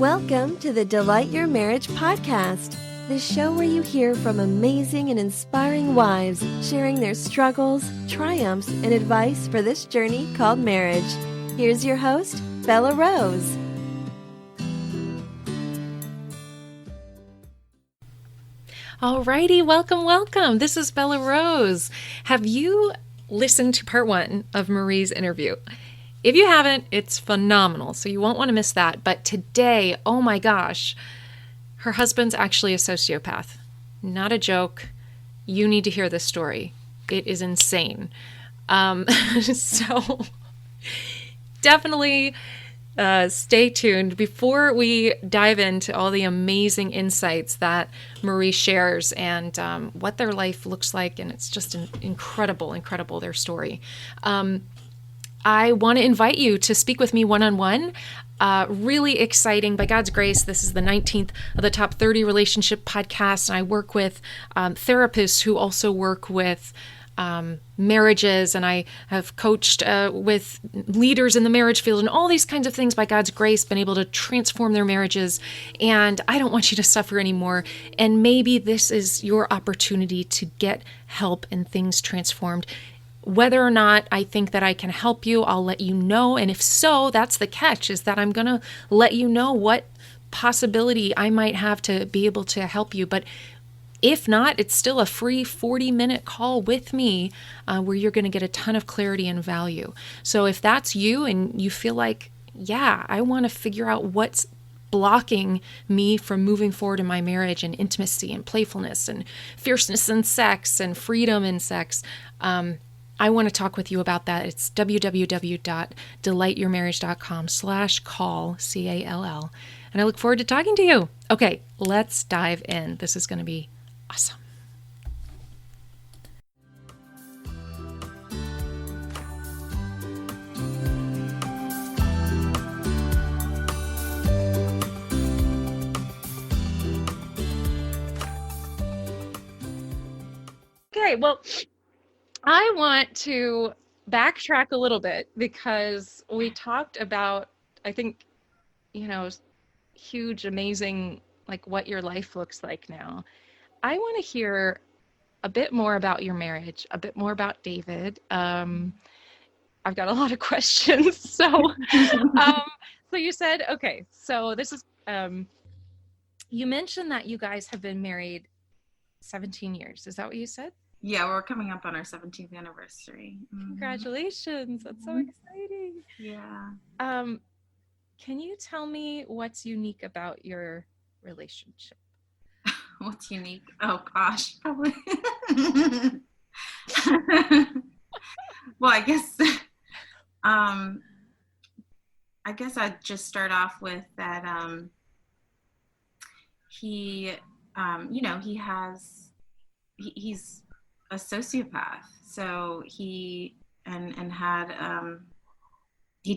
Welcome to the Delight Your Marriage podcast, the show where you hear from amazing and inspiring wives sharing their struggles, triumphs, and advice for this journey called marriage. Here's your host, Bella Rose. Alrighty, welcome. This is Bella Rose. Have you listened to part 1 of Marie's interview? If you haven't, it's phenomenal, so you won't want to miss that. But today, oh my gosh, her husband's actually a sociopath. Not a joke. You need to hear this story. It is insane. So definitely stay tuned. Before we dive into all the amazing insights that Marie shares and what their life looks like, and it's just incredible, their story. I want to invite you to speak with me one-on-one. Really exciting. By God's grace, this is the 19th of the top 30 relationship podcasts. And I work with therapists who also work with marriages. And I have coached with leaders in the marriage field and all these kinds of things, by God's grace, been able to transform their marriages. And I don't want you to suffer anymore. And maybe this is your opportunity to get help and things transformed. Whether or not I think that I can help you, I'll let you know. And if so, that's the catch, is that I'm going to let you know what possibility I might have to be able to help you. But if not, it's still a free 40-minute call with me where you're going to get a ton of clarity and value. So if that's you and you feel like, yeah, I want to figure out what's blocking me from moving forward in my marriage and intimacy and playfulness and fierceness in sex and freedom in sex, I want to talk with you about that. It's www.delightyourmarriage.com/call, C-A-L-L. And I look forward to talking to you. Okay, let's dive in. This is going to be awesome. Okay, well, I want to backtrack a little bit because we talked about, I think, huge, amazing, like what your life looks like now. I want to hear a bit more about your marriage, a bit more about David. I've got a lot of questions. So you said, okay, so this is, you mentioned that you guys have been married 17 years. Is that what you said? Yeah, we're coming up on our 17th anniversary. Mm-hmm. Congratulations. That's so exciting. Yeah. Can you tell me what's unique about your relationship? What's unique? Oh, gosh, probably. Well, I guess I'd just start off with that he's a sociopath, so he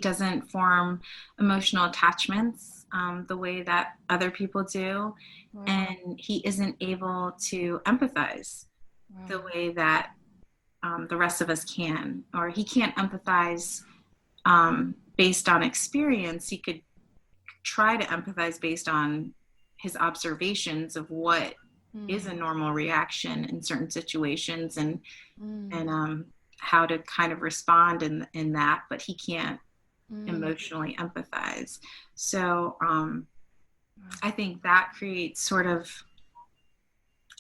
doesn't form emotional attachments the way that other people do. Wow. And he isn't able to empathize the way that the rest of us can, or he can't empathize based on experience. He could try to empathize based on his observations of what is a normal reaction in certain situations and how to kind of respond in that, but he can't emotionally empathize. So I think that creates sort of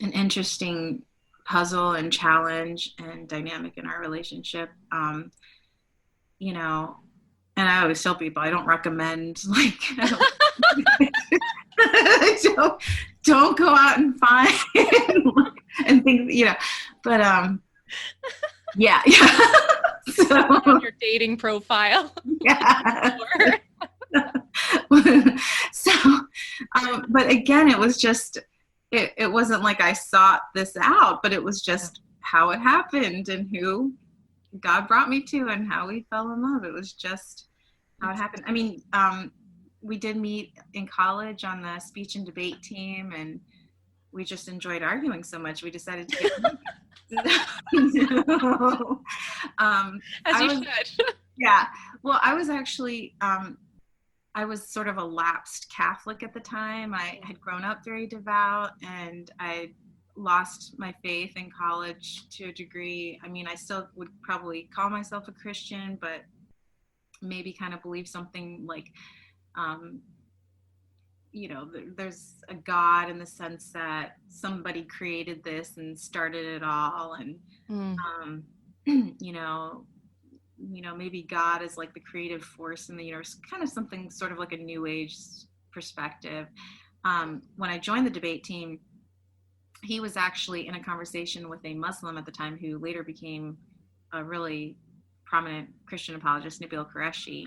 an interesting puzzle and challenge and dynamic in our relationship. And I always tell people I don't recommend don't go out and find and things, but yeah. So on your dating profile. Yeah. So, but again, it was just, it wasn't like I sought this out, but it was just how it happened and who God brought me to and how we fell in love. It was just how it happened. I mean, we did meet in college on the speech and debate team, and we just enjoyed arguing so much we decided to get as you should. Yeah. Well, I was actually I was sort of a lapsed Catholic at the time. I had grown up very devout, and I lost my faith in college to a degree. I mean, I still would probably call myself a Christian, but maybe kind of believe something like, there's a God in the sense that somebody created this and started it all. And, maybe God is like the creative force in the universe, kind of something sort of like a new age perspective. When I joined the debate team, he was actually in a conversation with a Muslim at the time who later became a really prominent Christian apologist, Nabil Qureshi.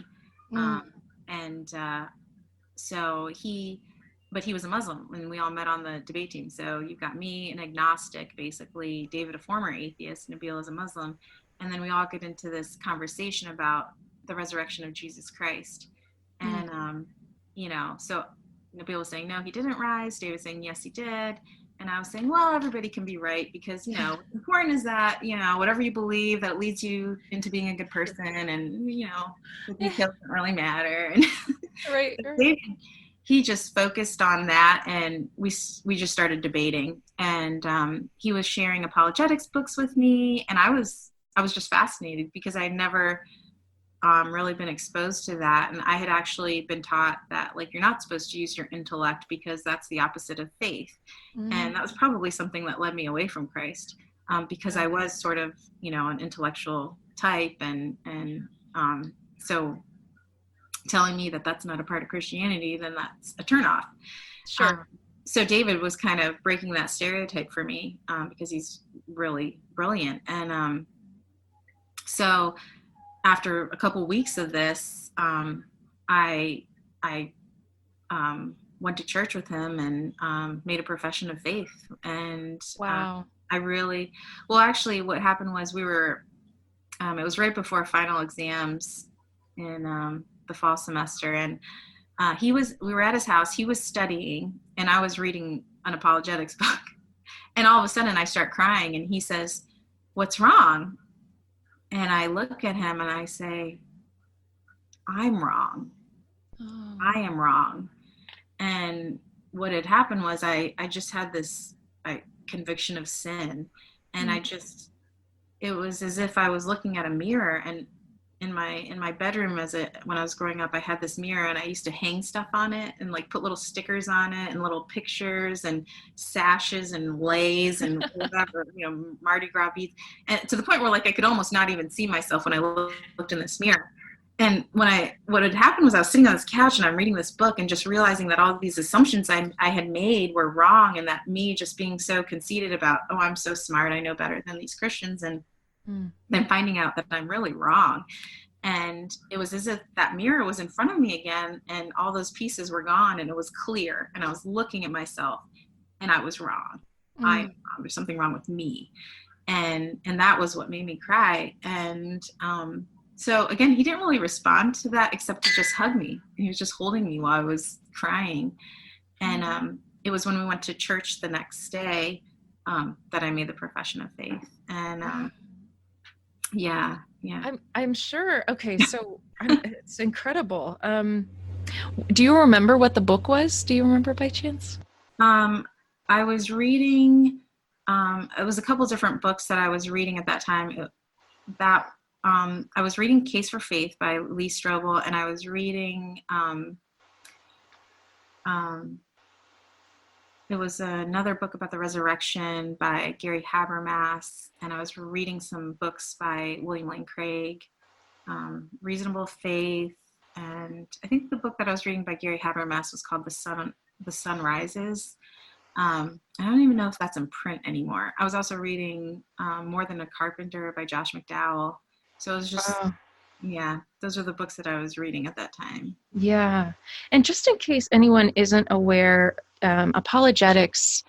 But he was a Muslim, and we all met on the debate team. So you've got me, an agnostic, basically, David, a former atheist, Nabil is a Muslim. And then we all get into this conversation about the resurrection of Jesus Christ. And, so Nabil was saying, no, he didn't rise. David was saying, yes, he did. And I was saying, well, everybody can be right because, what's important is that, whatever you believe, that leads you into being a good person. And, the details don't really matter. And Right. David, he just focused on that, and we just started debating. And he was sharing apologetics books with me, and I was just fascinated because I had never really been exposed to that. And I had actually been taught that, like, you're not supposed to use your intellect because that's the opposite of faith. And that was probably something that led me away from Christ, because I was sort of, an intellectual type. And so telling me that that's not a part of Christianity, then that's a turnoff. Sure. So David was kind of breaking that stereotype for me, because he's really brilliant. And so after a couple weeks of this, I went to church with him and made a profession of faith. And Wow. Actually what happened was it was right before final exams in the fall semester. And we were at his house, he was studying, and I was reading an apologetics book. And all of a sudden I start crying, and he says, "What's wrong?" And I look at him and I say, "I'm wrong. I am wrong." And what had happened was I just had this conviction of sin. And it was as if I was looking at a mirror. And in my bedroom when I was growing up, I had this mirror, and I used to hang stuff on it and like put little stickers on it and little pictures and sashes and lays and whatever, Mardi Gras beads, and to the point where like I could almost not even see myself when I looked in this mirror. And what had happened was I was sitting on this couch and I'm reading this book and just realizing that all of these assumptions I had made were wrong, and that me just being so conceited about, oh, I'm so smart, I know better than these Christians, and then finding out that I'm really wrong. And it was as if that mirror was in front of me again, and all those pieces were gone, and it was clear, and I was looking at myself, and I was wrong. There's something wrong with me. And that was what made me cry. And so again, he didn't really respond to that except to just hug me. He was just holding me while I was crying. And it was when we went to church the next day that I made the profession of faith. And yeah. I'm sure. Okay, so it's incredible. Do you remember what the book was? Do you remember by chance? I was reading. It was a couple different books that I was reading at that time. I was reading Case for Faith by Lee Strobel, and I was reading. It was another book about the resurrection by Gary Habermas, and I was reading some books by William Lane Craig, Reasonable Faith, and I think the book that I was reading by Gary Habermas was called The Sun Rises. I don't even know if that's in print anymore. I was also reading More Than a Carpenter by Josh McDowell. So it was just, those are the books that I was reading at that time. Yeah. And just in case anyone isn't aware, apologetics,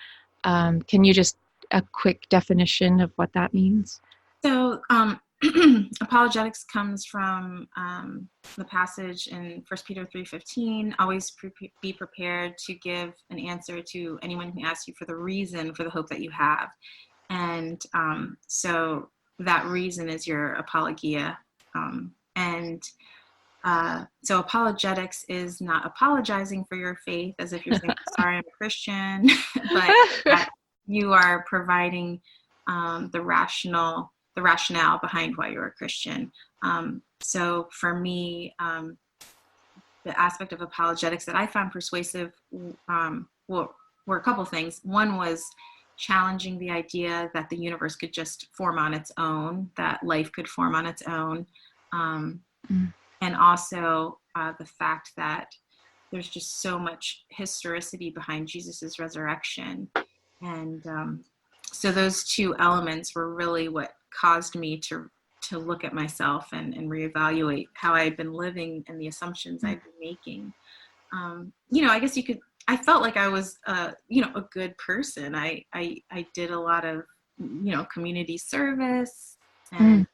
can you just a quick definition of what that means? So apologetics comes from the passage in 1 Peter 3:15, always be prepared to give an answer to anyone who asks you for the reason for the hope that you have. And so that reason is your apologia. And So apologetics is not apologizing for your faith as if you're saying, sorry, I'm a Christian, but that you are providing the rationale behind why you're a Christian. So for me, the aspect of apologetics that I found persuasive were a couple things. One was challenging the idea that the universe could just form on its own, that life could form on its own. And also the fact that there's just so much historicity behind Jesus's resurrection. And so those two elements were really what caused me to look at myself and reevaluate how I had been living and the assumptions I'd been making. I guess I felt like I was, a good person. I did a lot of, community service, and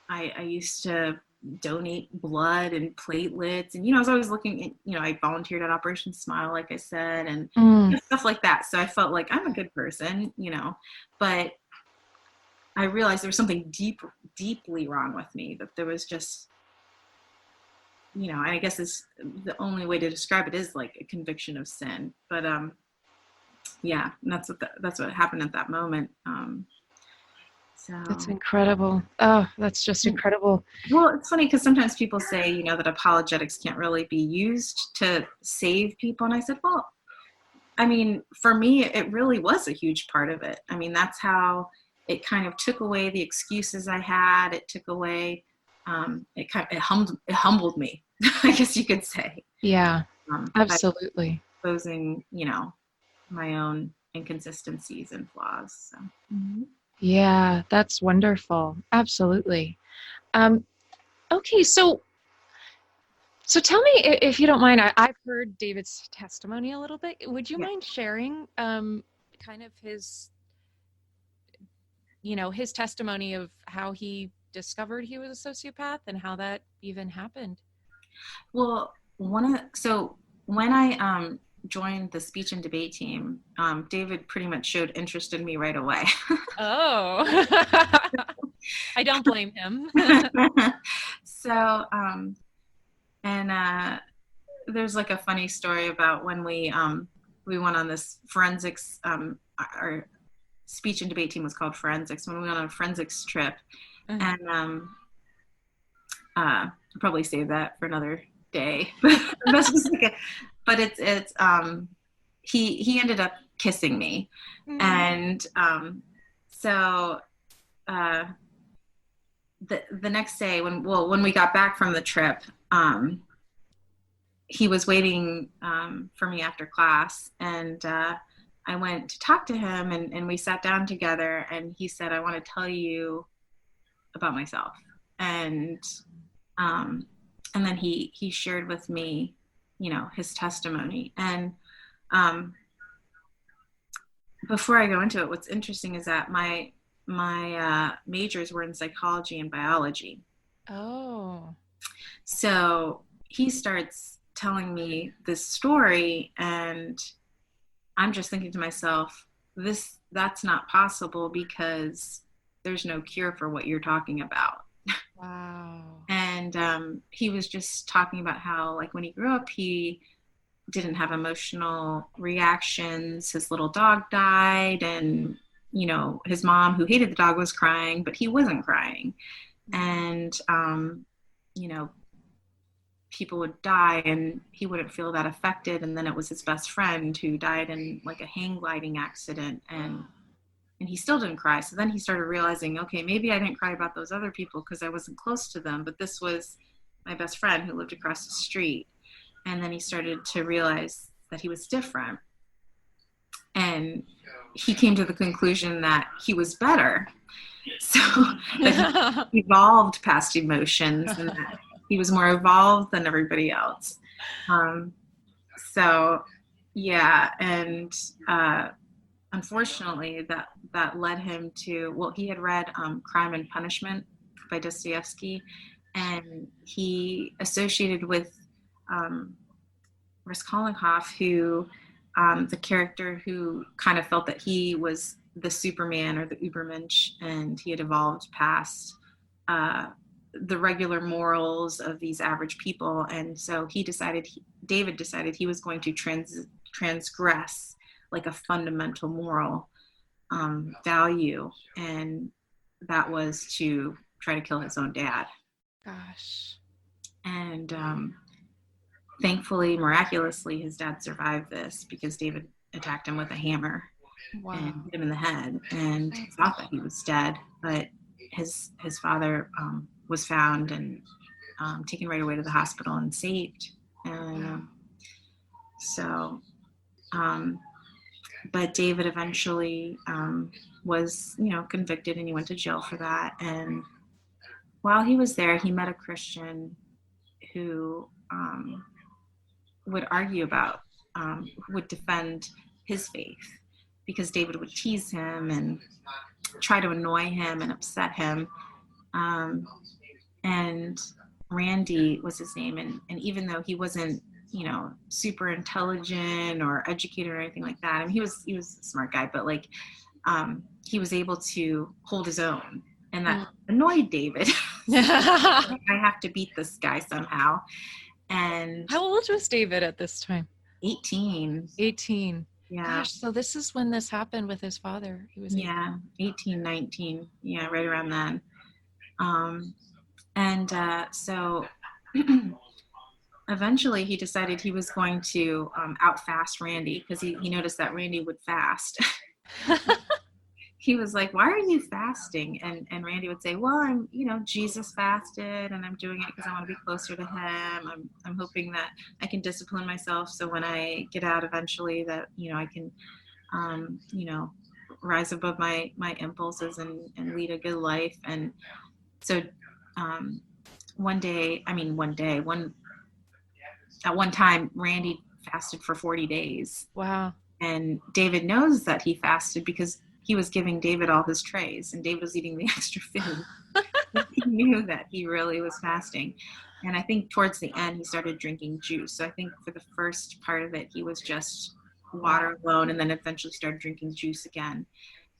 I used to donate blood and platelets, and I was always looking at, I volunteered at Operation Smile, like I said, and stuff like that. So I felt like I'm a good person, but I realized there was something deeply wrong with me, that there was just, I guess is the only way to describe it is like a conviction of sin. But yeah, and that's what happened at that moment. So that's incredible. Oh, that's just incredible. Well, it's funny because sometimes people say, that apologetics can't really be used to save people. And I said, well, I mean, for me, it really was a huge part of it. I mean, that's how it kind of took away the excuses I had. It took away, it humbled me, I guess you could say. Yeah, absolutely. Exposing, my own inconsistencies and flaws. So. Mm-hmm. Yeah, that's wonderful. Absolutely. Okay, so tell me, if you don't mind, I've heard David's testimony a little bit. Would you mind sharing kind of his testimony of how he discovered he was a sociopath and how that even happened? Well, when I joined the speech and debate team, David pretty much showed interest in me right away. Oh, I don't blame him. So, there's like a funny story about when we went on this forensics, our speech and debate team was called Forensics, when we went on a forensics trip. And I'll probably save that for another day. But it's he ended up kissing me. And so the next day when we got back from the trip, he was waiting for me after class, and I went to talk to him, and we sat down together, and he said, I want to tell you about myself. And then he shared with me, his testimony. And before I go into it, what's interesting is that my majors were in psychology and biology. Oh. So he starts telling me this story, and I'm just thinking to myself, that's not possible because there's no cure for what you're talking about. Wow. And he was just talking about how, like, when he grew up, he didn't have emotional reactions. His little dog died, and, his mom, who hated the dog, was crying, but he wasn't crying. And, people would die and he wouldn't feel that affected. And then it was his best friend who died in like a hang gliding accident, and he still didn't cry. So then he started realizing, okay, maybe I didn't cry about those other people because I wasn't close to them, but this was my best friend who lived across the street. And then he started to realize that he was different. And he came to the conclusion that he was better. So that he evolved past emotions, and that he was more evolved than everybody else. So, yeah. And unfortunately, that led him to, he had read Crime and Punishment by Dostoevsky, and he associated with Raskolnikov, who the character who kind of felt that he was the Superman or the Übermensch, and he had evolved past the regular morals of these average people. And so David decided he was going to transgress like a fundamental moral value, and that was to try to kill his own dad. Gosh. And thankfully, miraculously, his dad survived this because David attacked him with a hammer. Wow. And hit him in the head, and thought that he was dead, but his father was found and taken right away to the hospital and saved. And but David eventually was, convicted, and he went to jail for that. And while he was there, he met a Christian who would argue about, would defend his faith, because David would tease him and try to annoy him and upset him. And Randy was his name. And even though he wasn't, super intelligent or educated or anything like that, I mean, he was a smart guy, but like, he was able to hold his own, and that annoyed David. I have to beat this guy somehow. And how old was David at this time? 18. 18. Yeah. Gosh, so this is when this happened with his father. He was 18, 19. Yeah, right around then. So eventually he decided he was going to outfast Randy, because he noticed that Randy would fast. He was like, "Why are you fasting?" And Randy would say, "Well, I'm, Jesus fasted, and I'm doing it because I want to be closer to him. I'm hoping that I can discipline myself, so when I get out eventually that, I can, rise above my impulses and lead a good life." And so at one time, Randy fasted for 40 days. Wow. And David knows that he fasted because he was giving David all his trays, and David was eating the extra food. He knew that he really was fasting. And I think towards the end, he started drinking juice. So I think for the first part of it, he was just water alone, and then eventually started drinking juice again.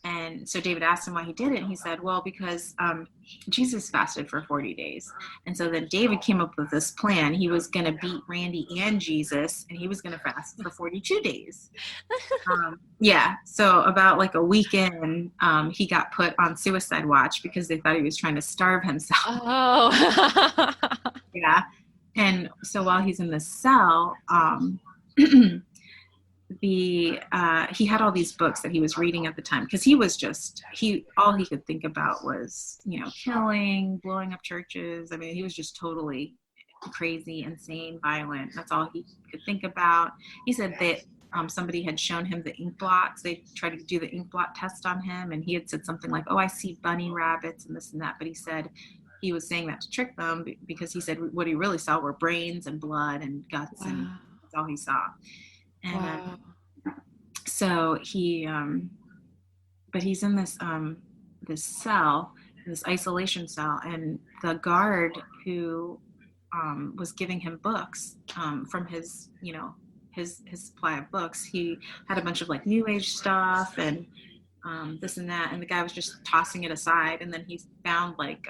And so David asked him why he did it. And he said, well, because Jesus fasted for 40 days. And so then David came up with this plan. He was going to beat Randy and Jesus, and he was going to fast for 42 days. So about like a week in, he got put on suicide watch because they thought he was trying to starve himself. Oh. Yeah. And so while he's in the cell, he had all these books that he was reading at the time, because all he could think about was, killing, blowing up churches. I mean, he was just totally crazy, insane, violent. That's all he could think about. He said that somebody had shown him the ink blots. They tried to do the ink blot test on him, and he had said something like, "Oh, I see bunny rabbits," and this and that. But he said he was saying that to trick them, because he said what he really saw were brains and blood and guts. Wow. And that's all he saw. And wow. So he, but he's in this cell, this isolation cell, and the guard who was giving him books from his, his supply of books, he had a bunch of like New Age stuff and this and that, and the guy was just tossing it aside. And then he found like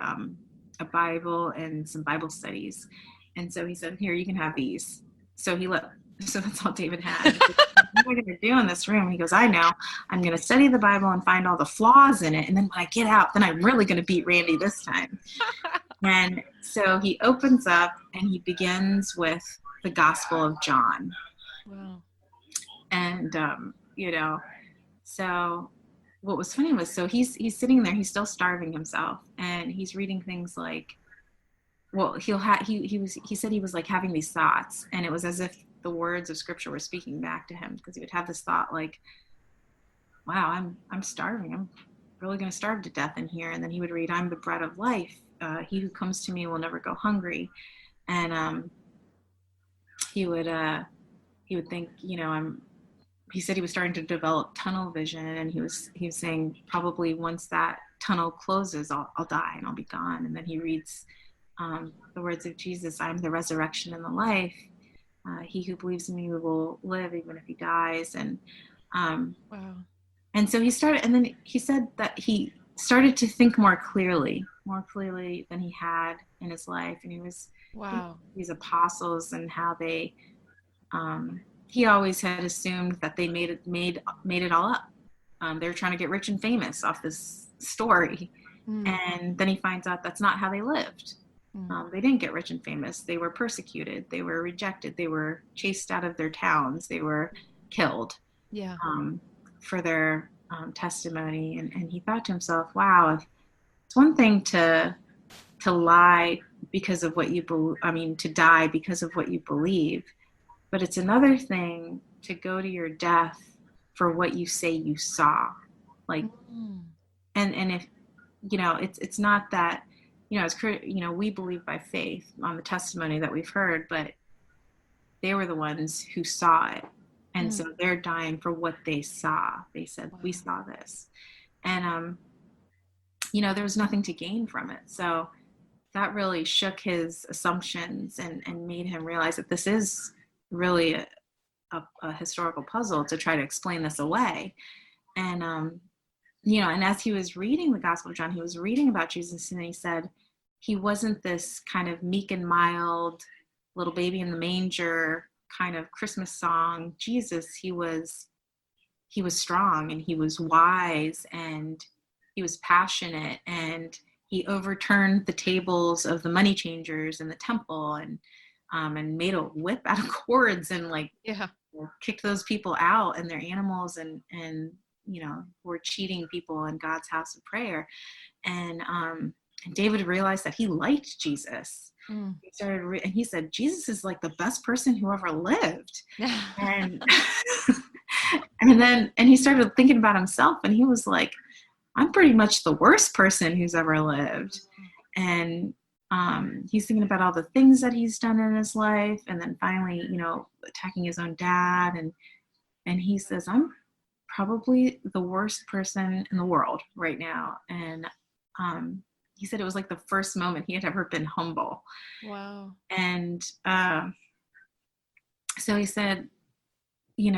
a Bible and some Bible studies, and so he said, "Here, you can have these." So that's all David had. What am I going to do in this room? He goes, "I know. I'm going to study the Bible and find all the flaws in it. And then when I get out, then I'm really going to beat Randy this time." And so he opens up and he begins with the Gospel of John. Wow. And, so what was funny was, so he's sitting there, he's still starving himself, and he's reading things like, well, he said he was like having these thoughts, and it was as if the words of scripture were speaking back to him, because he would have this thought like, "Wow, I'm starving. I'm really going to starve to death in here." And then he would read, "I'm the bread of life. He who comes to me will never go hungry." And he would think, he said he was starting to develop tunnel vision, and he was saying, probably once that tunnel closes, I'll die and I'll be gone. And then he reads the words of Jesus, "I'm the resurrection and the life. He who believes in me will live even if he dies." And wow. And so he started, and then he said that he started to think more clearly than he had in his life. And he was Wow. these apostles and how they, he always had assumed that they made it all up. They were trying to get rich and famous off this story. And then he finds out that's not how they lived. They didn't get rich and famous. They were persecuted. They were rejected. They were chased out of their towns. They were killed for their testimony. And he thought to himself, wow, it's one thing to lie because of what you believe, to die because of what you believe, but it's another thing to go to your death for what you say you saw. Like, and if, it's not that, we believe by faith on the testimony that we've heard, but they were the ones who saw it. And so they're dying for what they saw. They said, we saw this. And, there was nothing to gain from it. So that really shook his assumptions and made him realize that this is really a historical puzzle to try to explain this away. And, and as he was reading the Gospel of John, he was reading about Jesus, and he said he wasn't this kind of meek and mild little baby in the manger kind of Christmas song Jesus. He was strong, and he was wise, and he was passionate, and he overturned the tables of the money changers in the temple, and made a whip out of cords, and kicked those people out and their animals, and were cheating people in God's house of prayer. And David realized that he liked Jesus. He started, and he said, Jesus is like the best person who ever lived. And and he started thinking about himself, and he was like, I'm pretty much the worst person who's ever lived. And he's thinking about all the things that he's done in his life, and then finally, attacking his own dad. And he says, I'm probably the worst person in the world right now. And he said it was like the first moment he had ever been humble. Wow. And so he said, he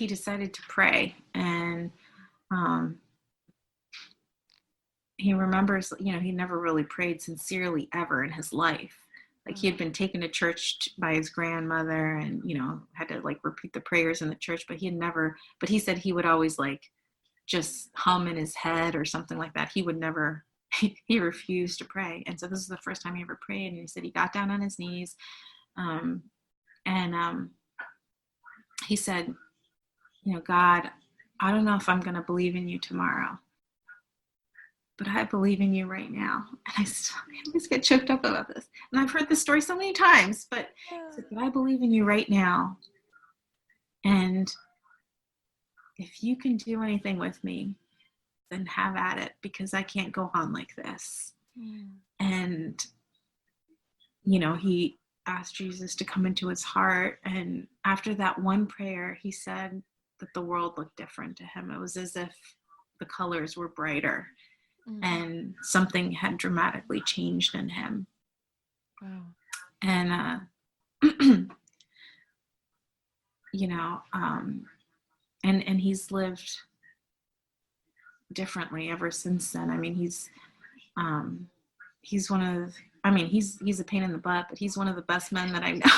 decided to pray. And he remembers, he never really prayed sincerely ever in his life. Like, he had been taken to church by his grandmother, and, had to repeat the prayers in the church, but he said he would always just hum in his head or something like that. He would never, he refused to pray. And so this is the first time he ever prayed. And he said he got down on his knees. He said, God, I don't know if I'm going to believe in you tomorrow, but I believe in you right now. And I always get choked up about this. And I've heard this story so many times, but I believe in you right now. And if you can do anything with me, then have at it, because I can't go on like this. And, he asked Jesus to come into his heart. And after that one prayer, he said that the world looked different to him. It was as if the colors were brighter. And something had dramatically changed in him. Wow. And, and he's lived differently ever since then. I mean, he's one of, he's a pain in the butt, but he's one of the best men that I know.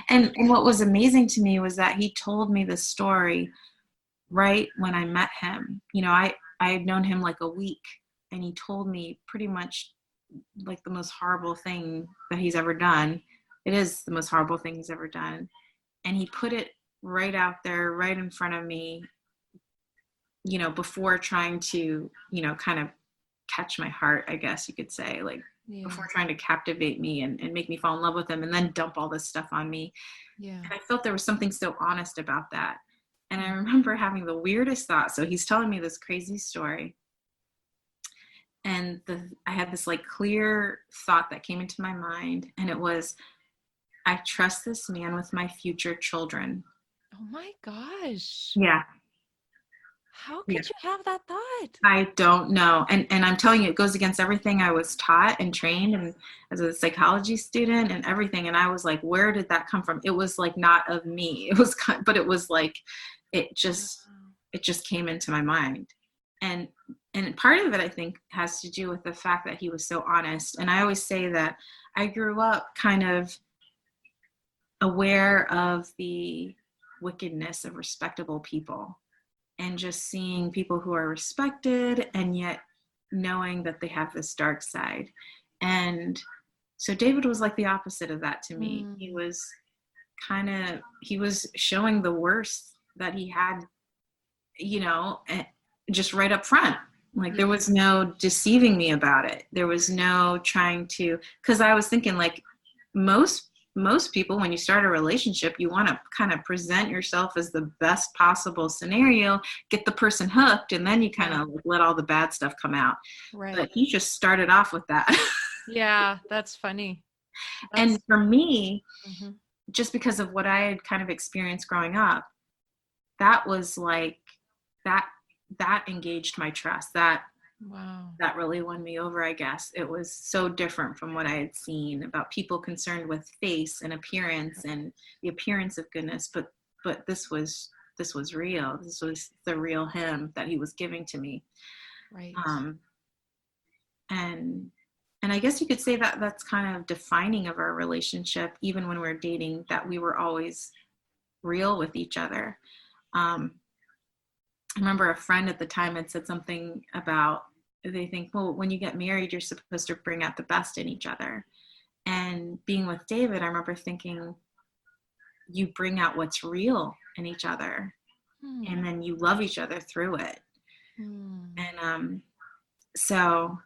And what was amazing to me was that he told me the story right when I met him. I had known him like a week, and he told me pretty much the most horrible thing that he's ever done. It is the most horrible thing he's ever done. And he put it right out there, right in front of me, before trying to, kind of catch my heart, I guess you could say, before trying to captivate me and make me fall in love with him, and then dump all this stuff on me. Yeah. And I felt there was something so honest about that. And I remember having the weirdest thought. So he's telling me this crazy story. And I had this clear thought that came into my mind. And it was, I trust this man with my future children. Oh my gosh. Yeah. How could you have that thought? I don't know. And I'm telling you, it goes against everything I was taught and trained and as a psychology student and everything. And I was like, where did that come from? It was not of me. It was, but it was it just came into my mind. And part of it, I think, has to do with the fact that he was so honest. And I always say that I grew up kind of aware of the wickedness of respectable people, and just seeing people who are respected and yet knowing that they have this dark side. And so David was like the opposite of that to me. He was showing the worst that he had, just right up front. Like there was no deceiving me about it. There was no trying to, because I was thinking like most people, when you start a relationship, you want to kind of present yourself as the best possible scenario, get the person hooked, and then you kind of let all the bad stuff come out. Right. But he just started off with that. Yeah, that's funny. And for me, just because of what I had kind of experienced growing up, that was like, that engaged my trust. That really won me over, I guess. It was so different from what I had seen about people concerned with face and appearance and the appearance of goodness. But this was real. This was the real him that he was giving to me. Right. And I guess you could say that that's kind of defining of our relationship, even when we're dating, that we were always real with each other. I remember a friend at the time had said something about, they think, well, when you get married, you're supposed to bring out the best in each other. And being with David, I remember thinking, you bring out what's real in each other, and then you love each other through it. And so,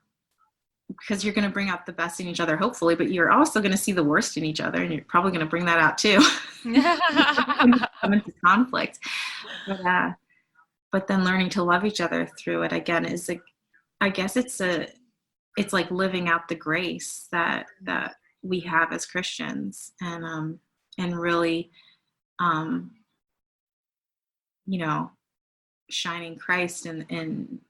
because you're going to bring out the best in each other, hopefully, but you're also going to see the worst in each other, and you're probably going to bring that out too. Come into conflict. But then learning to love each other through it again is like, I guess it's like living out the grace that we have as Christians, and really, shining Christ in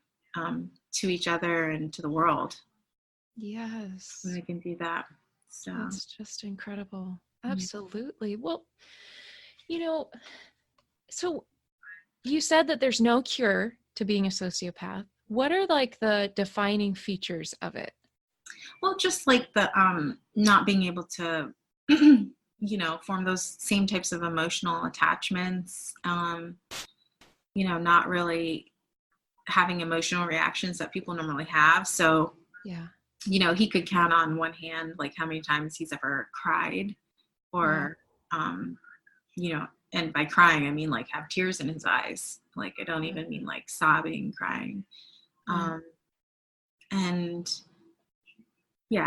to each other and to the world. Yes. And I can do that. So it's just incredible. Absolutely. Well, so you said that there's no cure to being a sociopath. What are like the defining features of it? Well, just like the not being able to, form those same types of emotional attachments, not really having emotional reactions that people normally have. So, he could count on one hand, like how many times he's ever cried, or, and by crying, I mean like have tears in his eyes. Like I don't even mean like sobbing, crying.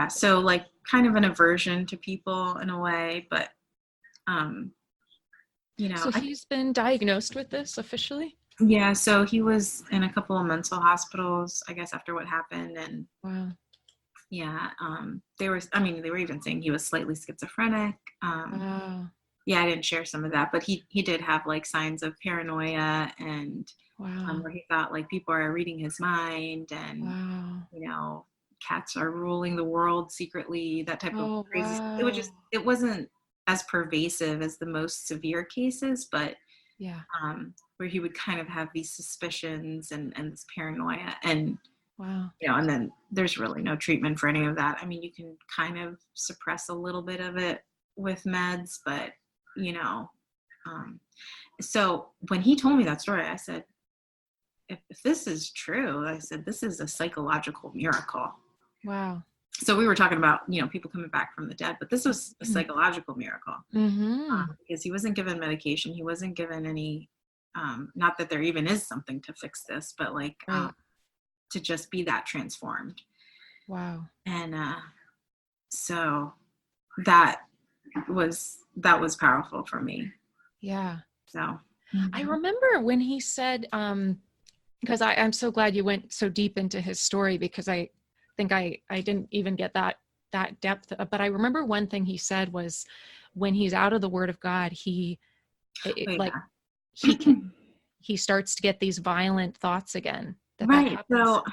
So like kind of an aversion to people in a way, but, So he's been diagnosed with this officially? Yeah, so he was in a couple of mental hospitals, I guess, after what happened. And they were even saying he was slightly schizophrenic. Yeah, I didn't share some of that, but he did have like signs of paranoia, and where he thought like people are reading his mind, and cats are ruling the world secretly, that type of crazy stuff. It wasn't as pervasive as the most severe cases, but where he would kind of have these suspicions and this paranoia, and and then there's really no treatment for any of that. I mean, you can kind of suppress a little bit of it with meds, but so when he told me that story, I said, if this is true, I said, this is a psychological miracle. Wow. So we were talking about, people coming back from the dead, but this was a psychological miracle, because he wasn't given medication. He wasn't given any, not that there even is something to fix this, but like, to just be that transformed. Wow. And, so that was powerful for me. Yeah. So I remember when he said, because I'm so glad you went so deep into his story, because I think I didn't even get that depth. But I remember one thing he said was, when he's out of the Word of God, he starts to get these violent thoughts again. Right. So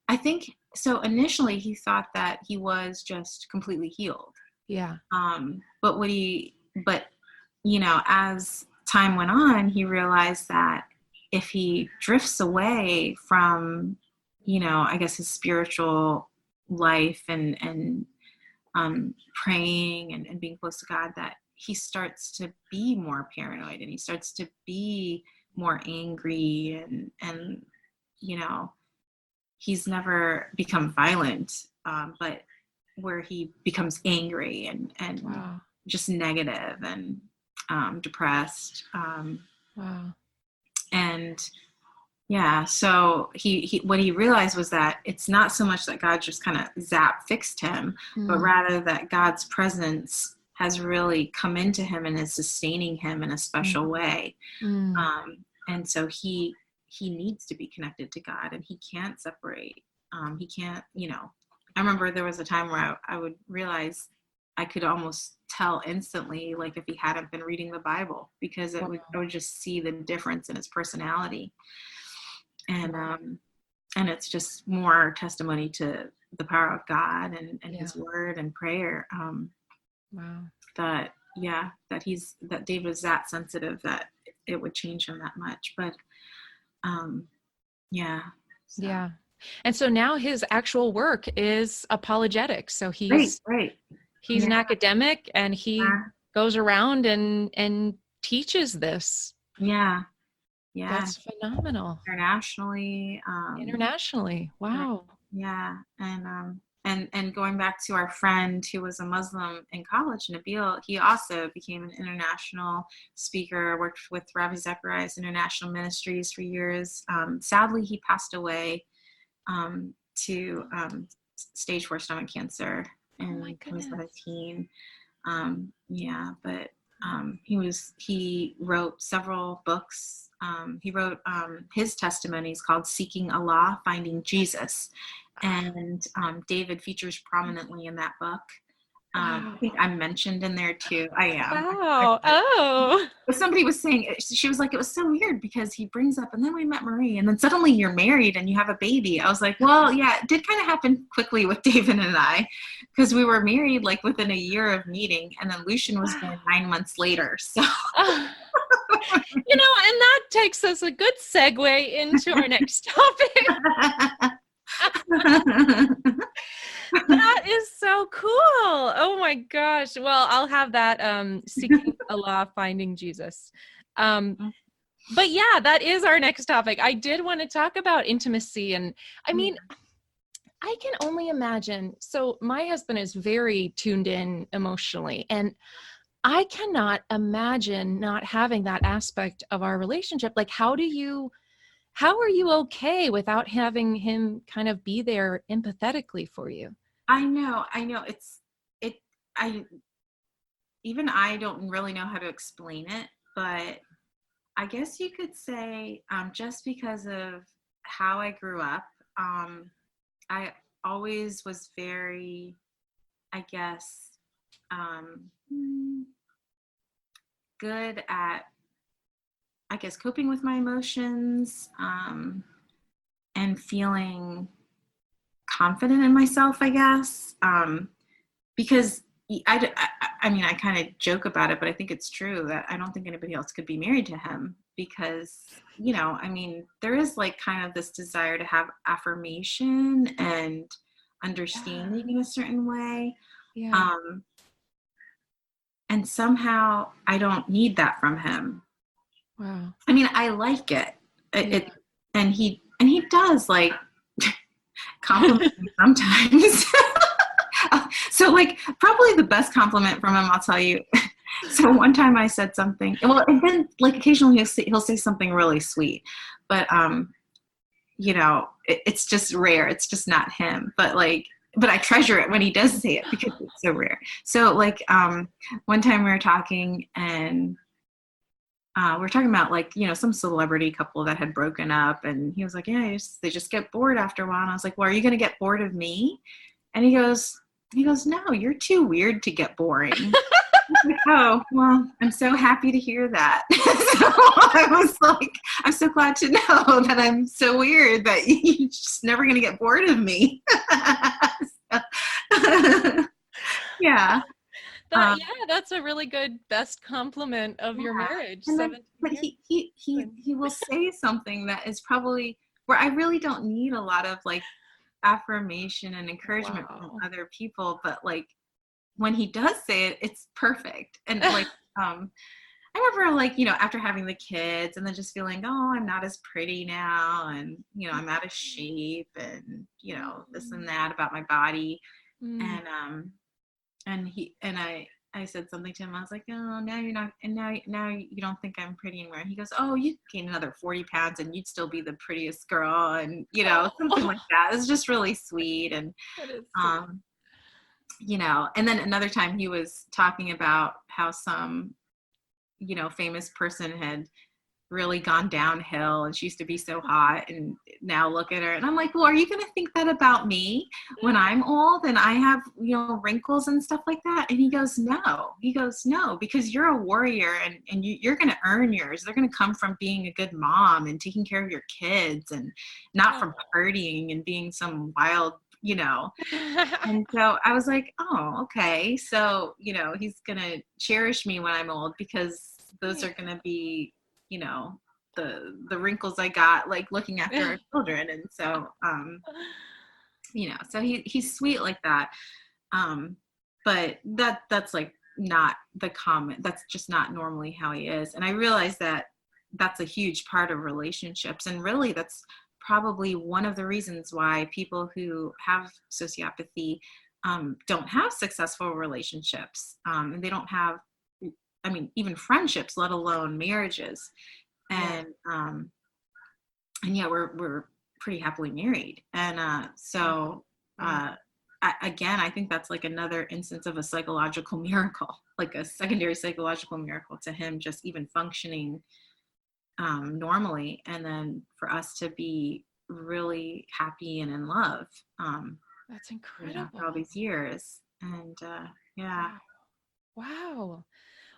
I think, so initially he thought that he was just completely healed. Yeah. But as time went on, he realized that if he drifts away from, I guess his spiritual life and praying and being close to God, that he starts to be more paranoid and he starts to be more angry and he's never become violent, but where he becomes angry and Wow. just negative and depressed. Wow. And yeah, so he what he realized was that it's not so much that God just kind of fixed him, but rather that God's presence has really come into him and is sustaining him in a special way. And so he needs to be connected to God, and he can't separate. He can't, I remember there was a time where I would realize I could almost tell instantly, like if he hadn't been reading the Bible, because I would just see the difference in his personality. And it's just more testimony to the power of God and his word and prayer. Wow. That David was that sensitive that it would change him that much. But Yeah. And so now his actual work is apologetics. So he's He's an academic, and he goes around and teaches this. Yeah. That's phenomenal. Internationally. Wow. Yeah. And going back to our friend who was a Muslim in college, Nabil, he also became an international speaker, worked with Ravi Zacharias International Ministries for years. Sadly, he passed away to stage 4 stomach cancer in 2017. But he wrote several books. He wrote his testimonies called Seeking Allah, Finding Jesus. And David features prominently in that book. I think I'm mentioned in there too. I am. Wow. Oh. But somebody was saying, she was like, it was so weird because he brings up, and then we met Marie, and then suddenly you're married and you have a baby. I was like, well, yeah, it did kind of happen quickly with David and I, because we were married like within a year of meeting, and then Lucian was born 9 months later. So. And that takes us a good segue into our next topic. That is so cool. Oh my gosh. Well, I'll have that Seeking Allah, Finding Jesus. But yeah, that is our next topic. I did want to talk about intimacy. And I mean, I can only imagine. So my husband is very tuned in emotionally, and I cannot imagine not having that aspect of our relationship. Like, how are you okay without having him kind of be there empathetically for you? I know. I don't really know how to explain it, but I guess you could say, just because of how I grew up, I always was very, I guess, good at, I guess, coping with my emotions, and feeling confident in myself, I guess, because I kind of joke about it, but I think it's true that I don't think anybody else could be married to him because, there is like kind of this desire to have affirmation and understanding in a certain way. Yeah. And somehow I don't need that from him. Wow. I like it. And he does like compliment me sometimes. So like probably the best compliment from him, I'll tell you. So one time I said something, well, and then like occasionally he'll say something really sweet, but it's just rare. It's just not him. But I treasure it when he does say it because it's so rare. So like one time we were talking, and we were talking about like, some celebrity couple that had broken up, and he was like, yeah, they just get bored after a while. And I was like, well, are you going to get bored of me? And he goes, no, you're too weird to get boring. I was like, oh, well, I'm so happy to hear that. So I was like, I'm so glad to know that I'm so weird that you're just never going to get bored of me. So, yeah. That's a really good best compliment of your marriage. And then, 17 but years. he will say something that is probably where I really don't need a lot of like affirmation and encouragement from other people, but like when he does say it, it's perfect. And like I remember like, after having the kids and then just feeling, oh, I'm not as pretty now, and I'm out of shape, and this and that about my body. And I said something to him. I was like, oh, now you're not, and now you don't think I'm pretty anymore. And he goes, oh, you gain another 40 pounds and you'd still be the prettiest girl, and something like that. It's just really sweet. And and then another time he was talking about how some famous person had really gone downhill, and she used to be so hot, and now look at her. And I'm like, well, are you going to think that about me when I'm old and I have wrinkles and stuff like that? And he goes, no, because you're a warrior, and you're going to earn yours. They're going to come from being a good mom and taking care of your kids, and not from partying and being some wild and so I was like, oh, okay, so he's gonna cherish me when I'm old, because those are gonna be the wrinkles I got like looking after our children. And so so he's sweet like that, but that's like not the common, that's just not normally how he is. And I realized that that's a huge part of relationships, and really that's probably one of the reasons why people who have sociopathy don't have successful relationships, and they don't have, even friendships, let alone marriages. And we're pretty happily married. And again, I think that's like another instance of a psychological miracle, like a secondary psychological miracle to him just even functioning normally, and then for us to be really happy and in love. That's incredible. For all these years. And wow.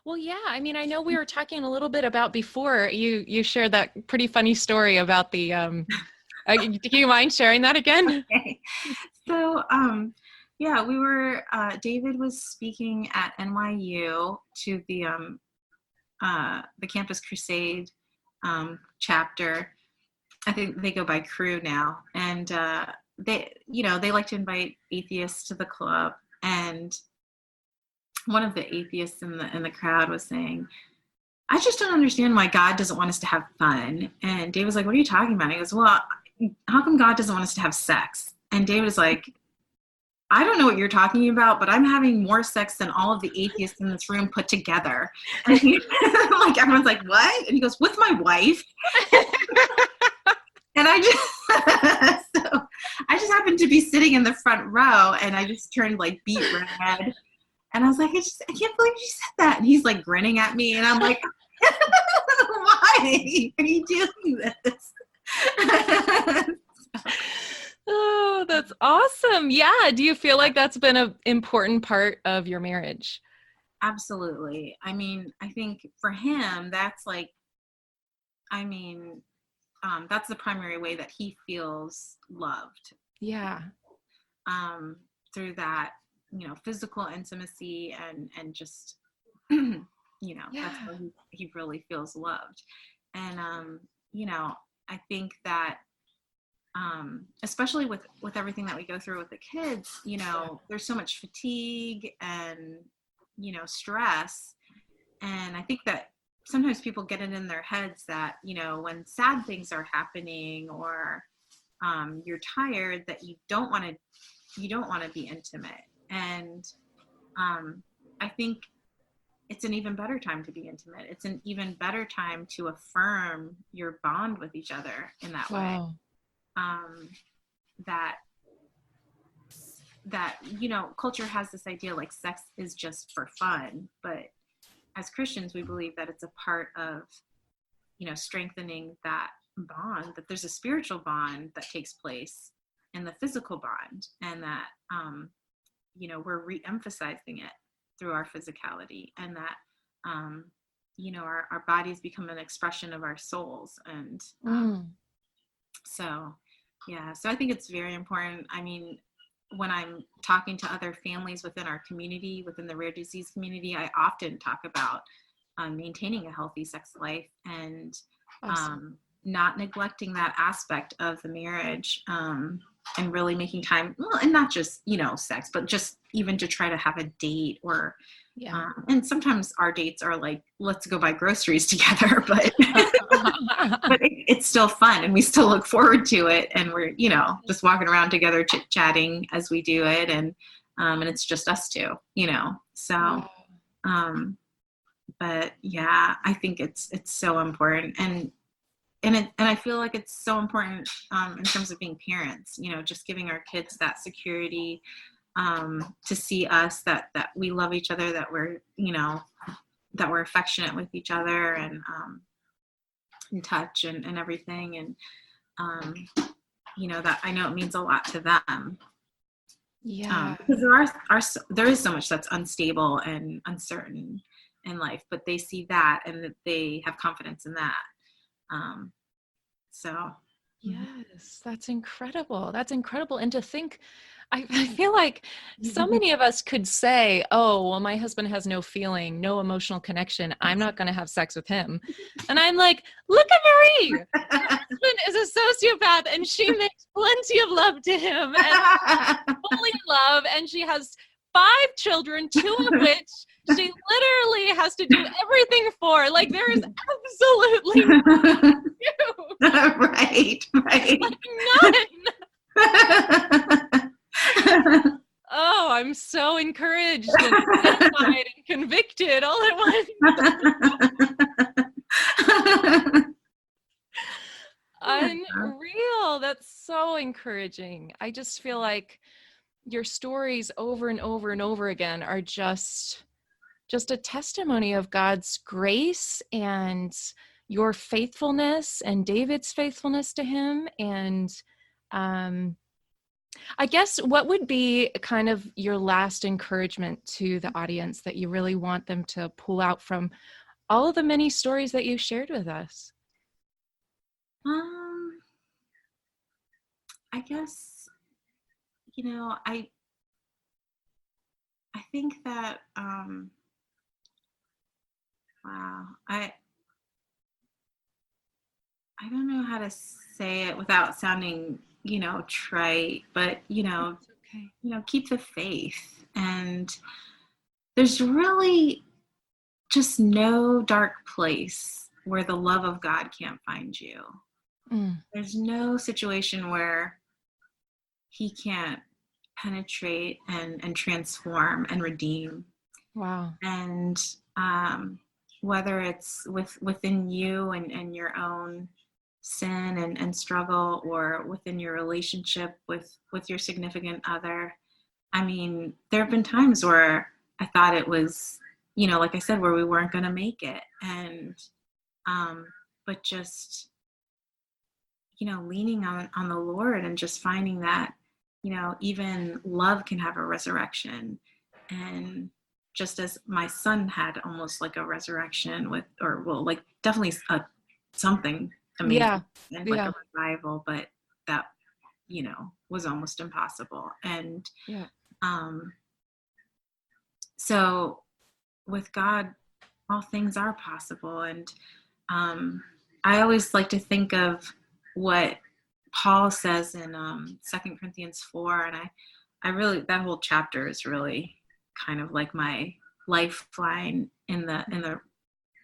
Well, yeah, I know we were talking a little bit about before you shared that pretty funny story about the do you mind sharing that again? Okay. So we were David was speaking at NYU to the Campus Crusade chapter. I think they go by Crew now, and they like to invite atheists to the club. And one of the atheists in the crowd was saying, I just don't understand why God doesn't want us to have fun. And David was like, what are you talking about? And he goes, well, how come God doesn't want us to have sex? And David was like, I don't know what you're talking about, but I'm having more sex than all of the atheists in this room put together. And like, everyone's like, what? And he goes, with my wife. And I just happened to be sitting in the front row, and I just turned like beet red. And I was like, I can't believe you said that. And he's like grinning at me, and I'm like, why are you doing this? Oh, that's awesome. Yeah. Do you feel like that's been an important part of your marriage? Absolutely. I think for him, that's like, that's the primary way that he feels loved. Yeah. Through that, physical intimacy and just, that's how he really feels loved. And, I think that, especially with everything that we go through with the kids, there's so much fatigue and, stress. And I think that sometimes people get it in their heads that, when sad things are happening, or you're tired, that you don't want to be intimate. And I think it's an even better time to be intimate. It's an even better time to affirm your bond with each other in that way. That culture has this idea like sex is just for fun, but as Christians, we believe that it's a part of, strengthening that bond, that there's a spiritual bond that takes place in the physical bond, and that, we're re-emphasizing it through our physicality, and that, our bodies become an expression of our souls. And so I think it's very important. when I'm talking to other families within our community, within the rare disease community, I often talk about maintaining a healthy sex life and Awesome. not neglecting that aspect of the marriage, and really making time, well, and not just, sex, but just even to try to have a date or, Yeah. and sometimes our dates are like, let's go buy groceries together, but but it's still fun and we still look forward to it. And we're, just walking around together, chit chatting as we do it. And it's just us two, so, Wow. but yeah, I think it's so important. And I feel like it's so important in terms of being parents, just giving our kids that security, to see us, that we love each other, that we're, that we're affectionate with each other and in touch and everything. And, that I know it means a lot to them. Yeah. Because there is so much that's unstable and uncertain in life, but they see that and that they have confidence in that. So. Yes, that's incredible. That's incredible. And to think, I feel like so many of us could say, oh, well, my husband has no feeling, no emotional connection. I'm not going to have sex with him. And I'm like, look at Marie. Her husband is a sociopath and she makes plenty of love to him and fully in love. And she has 5 children, 2 of which she literally has to do everything for. Like, there is absolutely nothing to do. Right. Like, none. Oh, I'm so encouraged and edified and convicted all at once. Unreal. That's so encouraging. I just feel like your stories over and over and over again are just a testimony of God's grace and your faithfulness and David's faithfulness to him. And I guess what would be kind of your last encouragement to the audience that you really want them to pull out from all of the many stories that you shared with us? I guess, I think that, wow, I don't know how to say it without sounding, trite, but, It's okay. keep the faith. And there's really just no dark place where the love of God can't find you. There's no situation where he can't penetrate and transform and redeem. Wow. And whether it's within you and your own sin and struggle, or within your relationship with your significant other. I mean, there have been times where I thought it was, like I said, where we weren't going to make it. And, but just, leaning on the Lord and just finding that, even love can have a resurrection. And just as my son had almost like a resurrection like definitely something amazing, like a revival, but that, was almost impossible. And so with God, all things are possible. And I always like to think of what Paul says in 2 Corinthians 4, and I really, that whole chapter is really kind of like my lifeline in the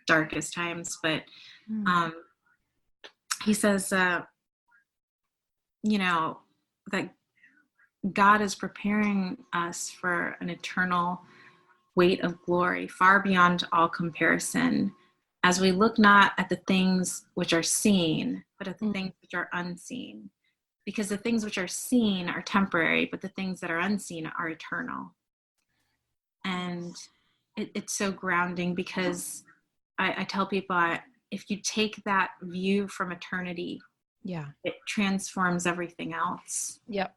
darkest times. But he says, that God is preparing us for an eternal weight of glory, far beyond all comparison, as we look not at the things which are seen, but at the things which are unseen. Because the things which are seen are temporary, but the things that are unseen are eternal. And it's so grounding, because I tell people, if you take that view from eternity, it transforms everything else. Yep.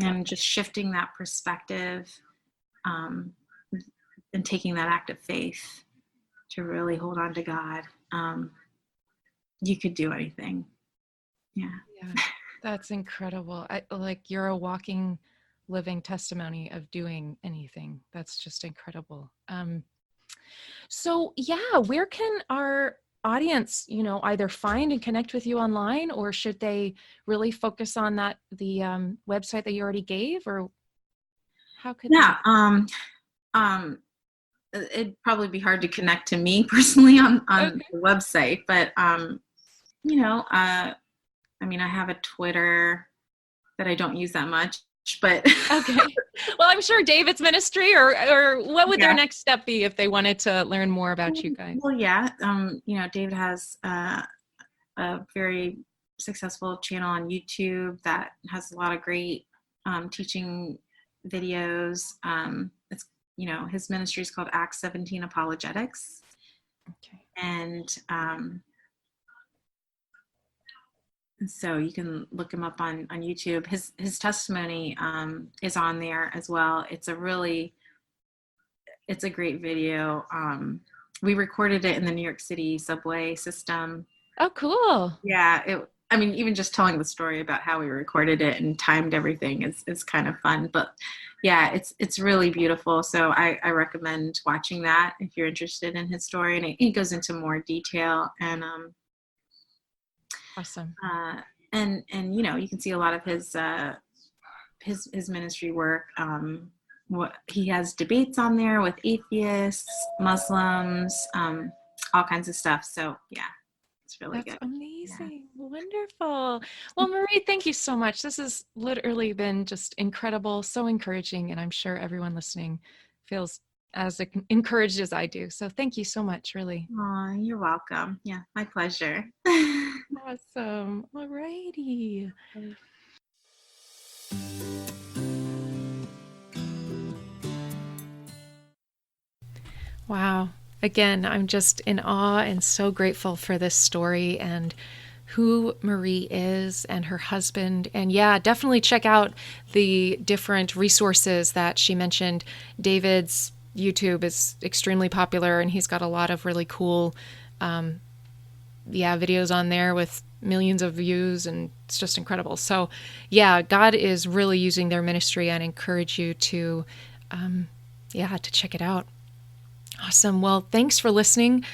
And just shifting that perspective, and taking that act of faith to really hold on to God, you could do anything. Yeah. That's incredible. Like, you're a walking living testimony of doing anything. That's just incredible. So yeah, where can our audience, either find and connect with you online, or should they really focus on the website that you already gave, or how could it'd probably be hard to connect to me personally on Okay. the website, but I have a Twitter that I don't use that much, but Okay. Well, I'm sure David's ministry, or what would their next step be if they wanted to learn more about you guys? Well, yeah. David has a very successful channel on YouTube that has a lot of great teaching videos. It's, his ministry is called Acts 17 Apologetics. Okay. And so you can look him up on YouTube. His testimony is on there as well. It's a great video. We recorded it in the New York City subway system. Oh, cool. Yeah. Even just telling the story about how we recorded it and timed everything is kind of fun. But yeah, it's really beautiful. So I recommend watching that if you're interested in his story. And he goes into more detail, and awesome. And you can see a lot of his ministry work. What he has debates on there with atheists, Muslims, all kinds of stuff. So yeah, it's really good. Amazing. Yeah. Wonderful. Well, Marie, thank you so much. This has literally been just incredible, so encouraging, and I'm sure everyone listening feels as encouraged as I do. So thank you so much, really. Oh, you're welcome. Yeah, my pleasure. Awesome. All righty. Wow. Again, I'm just in awe and so grateful for this story and who Marie is and her husband. And yeah, definitely check out the different resources that she mentioned. David's YouTube is extremely popular, and he's got a lot of really cool videos on there with millions of views, and it's just incredible. So yeah, God is really using their ministry, and encourage you to check it out. Awesome. Well, thanks for listening.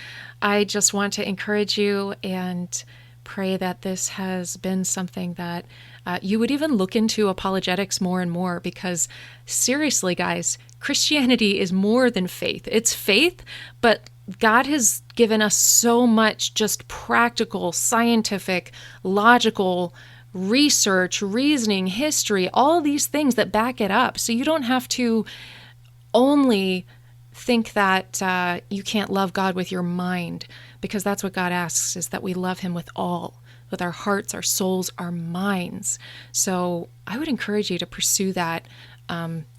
I just want to encourage you and pray that this has been something that you would even look into apologetics more and more, because seriously, guys, Christianity is more than faith. It's faith, but God has given us so much just practical, scientific, logical research, reasoning, history, all these things that back it up. So you don't have to only think that you can't love God with your mind, because that's what God asks, is that we love him with our hearts, our souls, our minds. So I would encourage you to pursue that.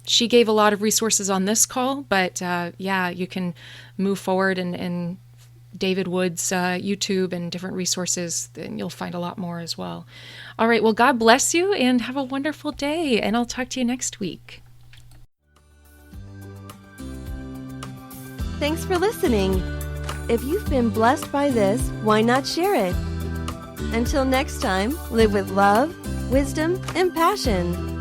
She gave a lot of resources on this call, but you can move forward and David Wood's YouTube and different resources, then you'll find a lot more as well. All right, well, God bless you and have a wonderful day, and I'll talk to you next week. Thanks for listening. If you've been blessed by this, why not share it? Until next time, live with love, wisdom, and passion.